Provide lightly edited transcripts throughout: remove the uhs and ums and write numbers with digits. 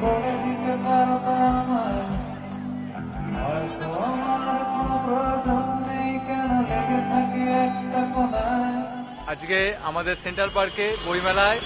বলে দিতে পারো তো আমায়, হয়তো আমার কোনো প্রয়োজন নেই, কেন লেগে থাকি একটা কোনায়। আজকে আমাদের সেন্ট্রাল পার্কে বইমেলায়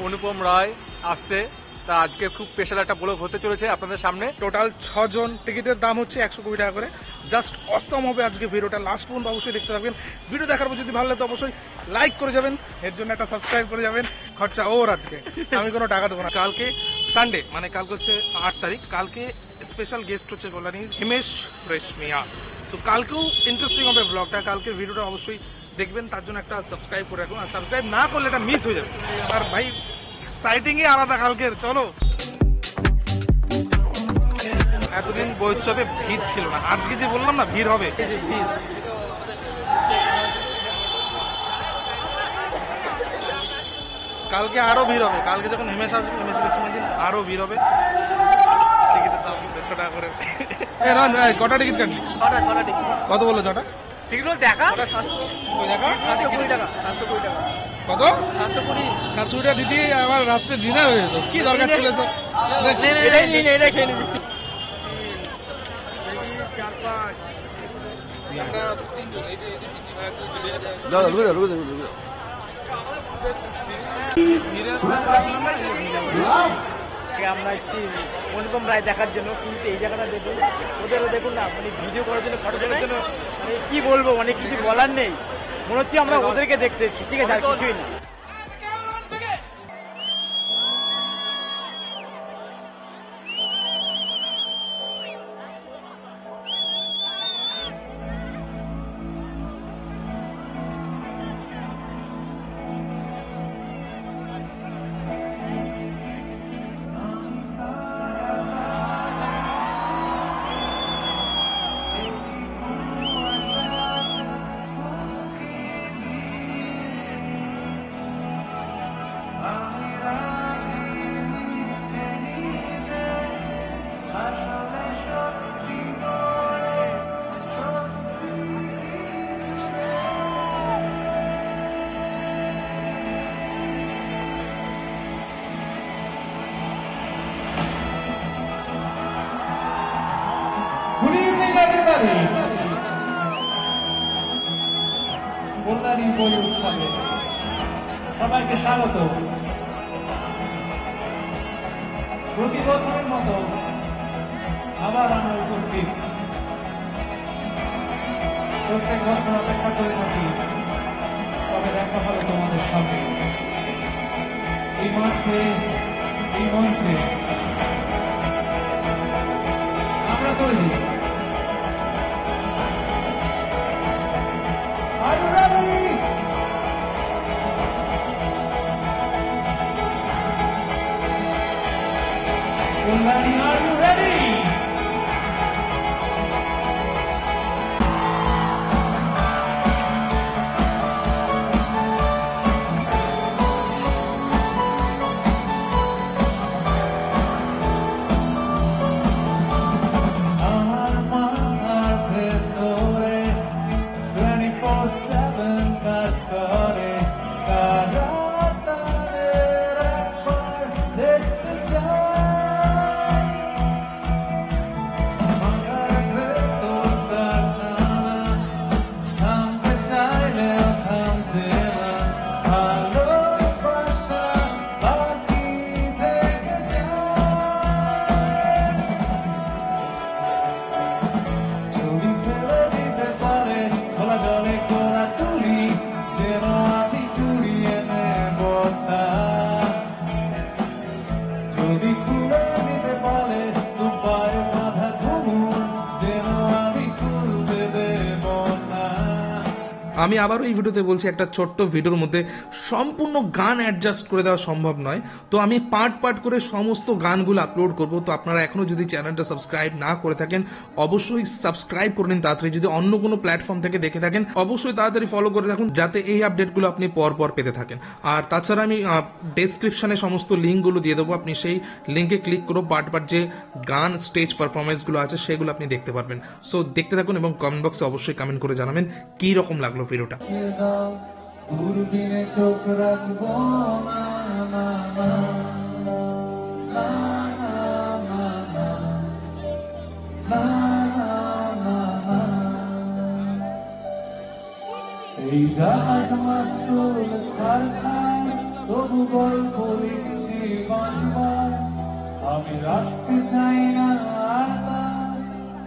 অনুপম রায় আসছে, তা আজকে খুব স্পেশাল একটা ব্লগ হতে চলেছে আপনাদের সামনে। টোটাল 6 জন, টিকিটের দাম হচ্ছে 120 টাকা করে। জাস্ট অসম হবে আজকে ভিডিওটা, লাস্ট পর্যন্ত অবশ্যই দেখতে থাকবেন। ভিডিও দেখার পর যদি ভালো লাগে তো অবশ্যই লাইক করে যাবেন, এর জন্য একটা সাবস্ক্রাইব করে যাবেন। খরচা ওর আজকে, আমি কোনো টাকা দেবো না। কালকে সানডে, মানে কালকে হচ্ছে 8 তারিখ, কালকে স্পেশাল গেস্ট হচ্ছে কল্যাণীর হিমেশ রেশমিয়া। সো কালকেও ইন্টারেস্টিং হবে ব্লগটা, কালকের ভিডিওটা অবশ্যই দেখবেন, তার জন্য একটা সাবস্ক্রাইব করে রাখুন। আর সাবস্ক্রাইব না করলে এটা মিস হয়ে যাবে। আর ভাই এক্সাইটিংই আলাদা কালকের, চলো। এতদিন বই উৎসবে ভিড় ছিল না, আজকে যে বললাম না ভিড় হবে, এই যে ভিড়। কালকে আরো ভিড় হবে, কালকে যখন হিমেশ আসবে, হিমেশ রেশমিয়ার দিন আরো ভিড় হবে। টিকিটের দাম 150 টাকা করে। কটা টিকিট কাটলি? ছটা টিকিট। কত বললো ছটা? টিকিট দেখা ওই দেখা 720 টাকা। 720 টাকা। কত? 720। 700 টাকা দিদি আমার রাত্রে ডিনার হয়ে যেত, কি দরকার ছিল সব? এটাই নিন, এটাই খেয়ে নিবি। আমরা এসেছি অনুপম রায় দেখার জন্য, কিন্তু এই জায়গাটা দেখুন, ওদেরও দেখুন না, মানে ভিডিও করার জন্য, ফটো তোলার জন্য, মানে কি বলবো, মানে কিছু বলার নেই। মনে হচ্ছে আমরা ওদেরকে দেখতে এসেছি, ঠিক আছে, আর কিছুই না। Good evening, everybody. কল্যাণী বই উৎসবে সবাইকে স্বাগত। প্রতি বছরের মতো আবার আমরা উপস্থিত। প্রত্যেক বছর অপেক্ষা করে থাকি, তবে দেখা হলো তোমাদের সামনে এই মাঠে, এই মঞ্চে। আমরা তৈরি। Are you ready? Kallani, are you ready? আমার মাথার ভেতরে 24/7 কাজ করে, কারা তাদের একবার দেখতে চায়। মাথার ভেতর তার টানা, থামতে চাইলেও থামছে না, ভালোবাসা বাকি থেকে যায়। ছবি ফেলে দিতে পারে খোলা জলে করা তুলি, যেন আমি কুড়িয়ে নেব তা। যদি খুলে দিতে পারে তো পায়ে বাঁধা ঘুমুর, যেন আমি খুলতে দেব না। আমি আবারও এই ভিডিওতে বলছি, একটা ছোট্ট ভিডিওর মধ্যে সম্পূর্ণ গান অ্যাডজাস্ট করে দেওয়া সম্ভব নয়, তো আমি পার্ট পার্ট করে সমস্ত গানগুলো আপলোড করব। তো আপনারা এখনো যদি চ্যানেলটা সাবস্ক্রাইব না করে থাকেন অবশ্যই সাবস্ক্রাইব করে নিন তাড়াতাড়ি। যদি অন্য কোনো প্ল্যাটফর্ম থেকে দেখে থাকেন অবশ্যই তাড়াতাড়ি ফলো করে রাখুন, যাতে এই আপডেটগুলো আপনি পর পর পেতে থাকেন। আর তাছাড়া আমি ডেসক্রিপশনে সমস্ত লিঙ্কগুলো দিয়ে দেবো, আপনি সেই লিঙ্কে ক্লিক করে পার্ট পার্ট যে গান স্টেজ পারফরমেন্সগুলো আছে সেগুলো আপনি দেখতে পারবেন। সো দেখতে থাকুন এবং কমেন্ট বক্সে অবশ্যই কমেন্ট করে জানাবেন কি রকম লাগলো ভিডিওটা। দূরবীনে চোখ রাখবো না, না, না, না, না। জাহাজ মাস্তুল ছাড়খার তবু গল্প লিখছি বাঁচবার আমি রাখতে চাই না আর তার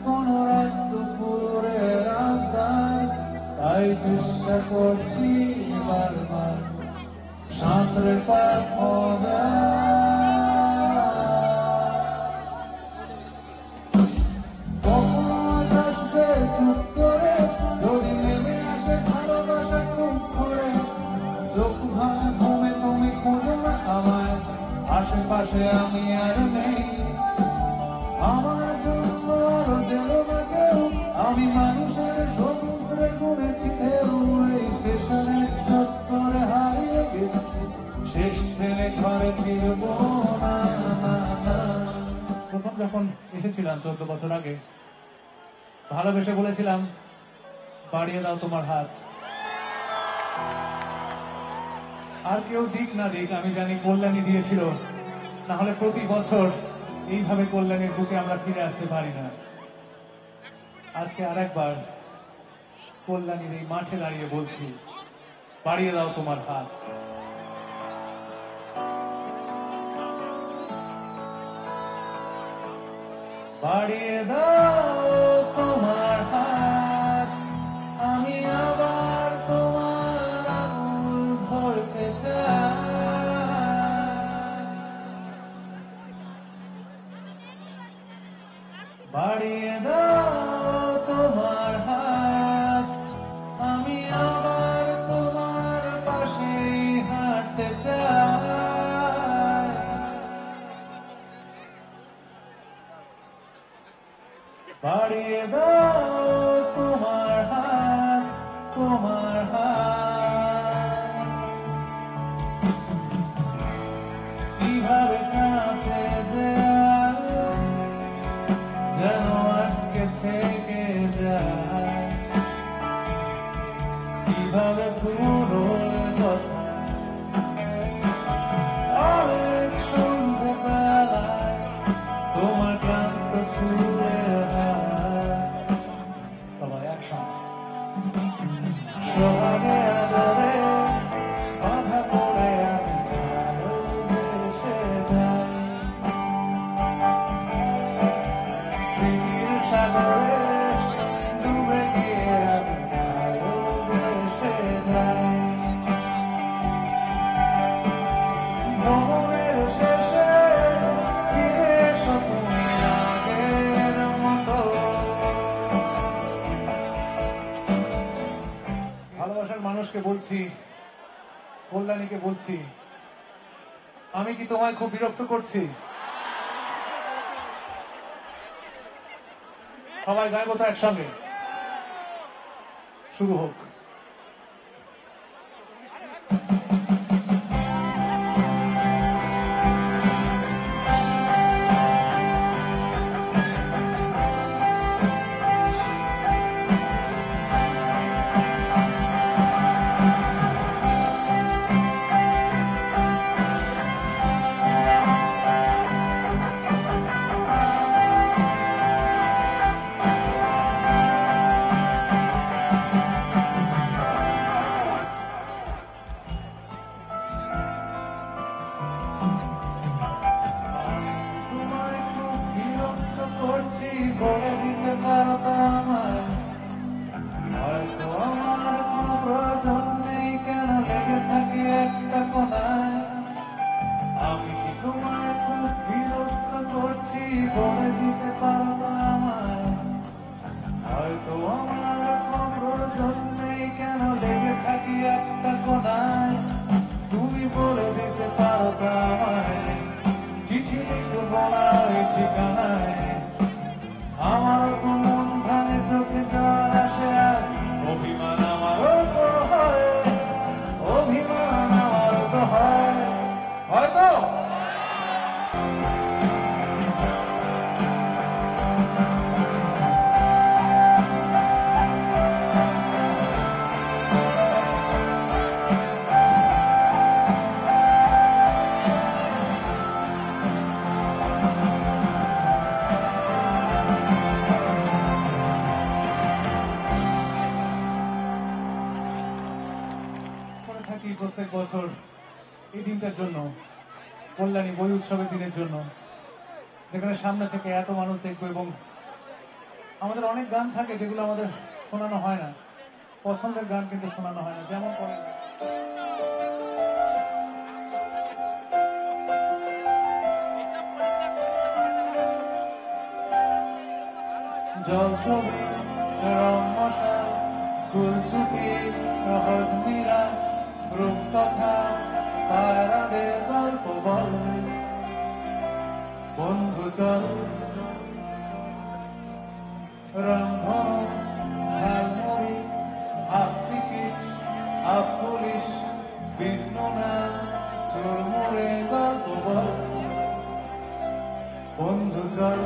কোন রাত দুপুরের আবদার তাই চেষ্টা করছি বারবার সাঁতরে পার খোঁজা কখন আসবে চুপ করে যদি নেমে আসে ভালোবাসা খুব করে চোখ ভাঙা ঘুমে তুমি খোঁজো না আমায় আশেপাশে আমি আর নেই আমার জন্য আরো যেন না কেউ আমি মানুষের সমুদ্রে ঘুরেছি ঢেউ এই স্টেশনের চত্বরে হারিয়ে গেছি শেষ ট্রেনে ঘরে ফিরবো না প্রথম যখন এসেছিলাম 14 বছর আগে ভালোবেসে বলেছিলাম বাড়িয়ে দাও তোমার হাত আর কেউ দিক না দিক আমি জানি কল্যাণী দিয়েছিল না হলে প্রতি বছর এইভাবে কল্যাণীর বুকে আমরা ফিরে আসতে পারি না আজকে আরেকবার কল্যাণীর এই মাঠে দাঁড়িয়ে বলছি বাড়িয়ে দাও তোমার হাত বাড়িয়ে দাও তোমার হাত আমি আবার তোমার আঙুল ধরতে চাই বাড়িয়ে দাও তোমার হাত আমি আবার তোমার পাশে হাঁটতে চাই বাড়িয়ে দাও তোমার হাত কিভাবে কাছে দেয়াল যেন আটকে থেকে যায় কিভাবে পুরো কথা অনেক সন্ধ্যে বেলায় তোমার ক্লান্ত চুলে সবাই একসঙ্গে সোহাগে আদরে বাধা পড়ে আমি ভালোবেসে যাই স্মৃতির সাগরে ডুবে গিয়ে আমি ভালোবেসে যাই ভ্রমণের শেষে ফিরে এসো তুমি আগের মতো ভালোবাসার মানুষকে বলছি কল্যাণীকে বলছি আমি কি তোমায় খুব বিরক্ত করছি সবাই গাইবো তো একসঙ্গে শুরু হোক তোমায় খুব বিরক্ত করছি বলে দিতে পারো তো আমায় হয়তো আমার কোনো প্রয়োজন নেই কেন লেগে থাকি একটা কোনায় আমি কি তোমায় খুব বিরক্ত করছি বলে দিতে পারো তো আমায় হয়তো আমার কোনো প্রয়োজন নেই কেন লেগে থাকি একটা কোনায় তুমি বলে দিতে পারো তো আমায় চিঠি লিখবো না এই ঠিকানায় আমারও তো মন ভাঙে চোখে জল আসে আর অভিমান আমারও তো হয় অভিমান আমারও তো হয় হয়তো বছর এই দিনটার জন্য, কল্যাণী বই উৎসবের দিনের জন্য, যেখানে সামনে থেকে এত মানুষ দেখবো। এবং আমাদের অনেক গান থাকে যেগুলো আমাদের শোনানো হয় না, পছন্দের গান কিন্তু শোনানো হয় না, যেমন করেন জল ছবি, রং মশা, স্কুল ছুটি, সহজ মীরা, রূপকথা, তারাদের গল্প বল, বন্ধু চল, রংধনু, ঝালমুড়ি, হাফ টিকিট, হাফ পুলিশ, বিন্ননা, চুরমুড়ে গল্প বল, বন্ধু চল।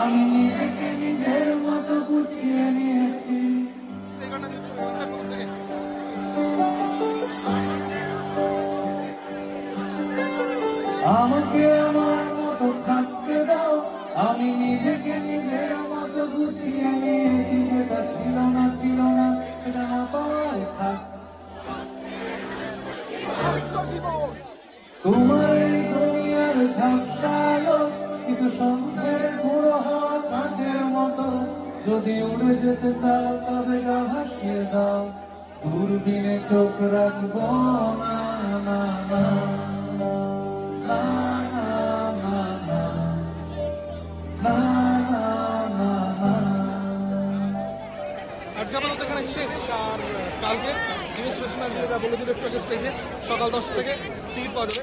আমি নিজেকে নিজের মতো গুছিয়ে নিয়েছি, আমাকে আমার মতো থাকতে দাও। আমি নিজেকে নিজের মতো গুছিয়ে নিয়েছি, যেটা ছিল না সেটা না পাওয়ায় থাক। তোমার এই দুনিয়ার ঝাপসা আলো, কিছু সন্ধ্যের গুঁড়ো হওয়া কাঁচের মতো, যদি উড়ে যেতে চাও তবে গা ভাসিয়ে দাও, দূরবীনে চোখ রাখবো না, না, না, না, না, না, না, না, না, না। আজকে আমাদের এখানে শেষ, আর কালকে জিনিস রেশনারিরা বলে দিল একটু আগে স্টেজে সকাল 10টা থেকে টিকিট পাওয়া যাবে,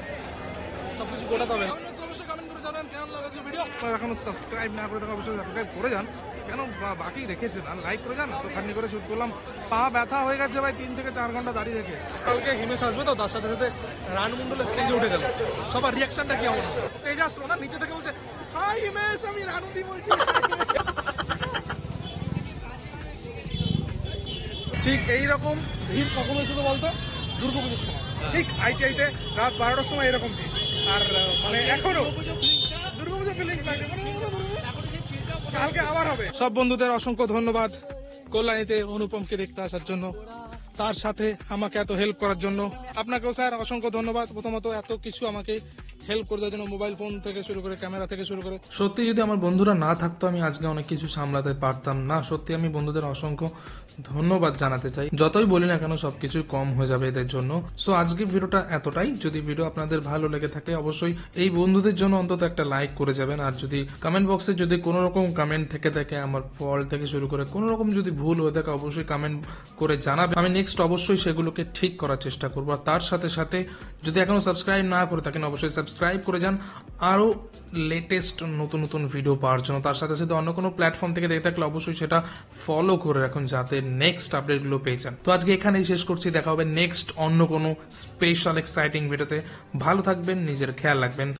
সবকিছু গোটাতে হবে। অবশ্যই কমেন্ট করে জানান কেমন লাগছে ভিডিও। আপনারা এখনো সাবস্ক্রাইব না করে থাকেন অবশ্যই সাবস্ক্রাইব করে যান, কেন বাকি রেখেছেন আর লাইক করে যান। তো খান্নি করে শুট করলাম, পা ব্যথা হয়ে গেছে ভাই 3 থেকে 4 ঘন্টা দাঁড়িয়ে রেখে। কালকে হিমেশ আসবে, তো তার সাথে সাথে রানু মন্ডলের স্টেজে উঠে গেল, সবার রিয়াকশনটা কি হবে? স্টেজে আসলো না, নিচে থেকে বলছে হাই হিমেশ, আমি রানুদি বলছি। ঠিক এইরকম ভিড় কখন হয়েছিল বলতো? দুর্গাপুজোর সময়, ঠিক আইটিআইতে রাত 12টার সময় এরকম ভিড়। আর মানে এখনো দুর্গাপুজো ফিলিং লাগে, কালকে আবার হবে। সব বন্ধুদের অসংখ্য ধন্যবাদ কল্যাণীতে অনুপমকে দেখতে আসার জন্য, তার সাথে আমাকে এত হেল্প করার জন্য। আপনাকেও স্যার অসংখ্য ধন্যবাদ, প্রথমত এত কিছু আমাকে হেল্প করে দেওয়ার জন্য, মোবাইল ফোন থেকে শুরু করে ক্যামেরা থেকে শুরু করে। সত্যি যদি আমার বন্ধুরা না থাকতো আমি আজকে অনেক কিছু সামলাতে পারতাম না। সত্যি আমি বন্ধুদের অসংখ্য ধন্যবাদ জানাতে চাই। যতই বলি না কেন সবকিছু কম হয়ে যাবে এদের জন্য। সো আজকে ভিডিওটা এতটাই। যদি ভিডিও আপনাদের ভালো লেগে থাকে অবশ্যই এই বন্ধুদের জন্য অন্তত একটা লাইক করে যাবেন। আর যদি কমেন্ট বক্সে যদি কোনো রকম কমেন্ট থেকে থাকে, আমার ফল থেকে শুরু করে কোনো রকম যদি ভুল হয়ে থাকে অবশ্যই কমেন্ট করে জানাবেন। আমি নেক্সট অবশ্যই সেগুলোকে ঠিক করার চেষ্টা করবো। আর তার সাথে সাথে যদি এখনো সাবস্ক্রাইব না করে থাকেন অবশ্যই সাবস্ক্রাইব করে যান আরো লেটেস্ট নতুন নতুন ভিডিও পাওয়ার জন্য। তার সাথে সাথে অন্য কোনো প্ল্যাটফর্ম থেকে দেখে থাকলে অবশ্যই সেটা ফলো করে রাখুন যাতে নেক্সট আপডেটগুলো পেয়ে যান। তো আজকে এখানেই শেষ করছি, দেখা হবে নেক্সট অন্য কোনো স্পেশাল এক্সাইটিং ভিডিওতে। ভালো থাকবেন, নিজের খেয়াল রাখবেন।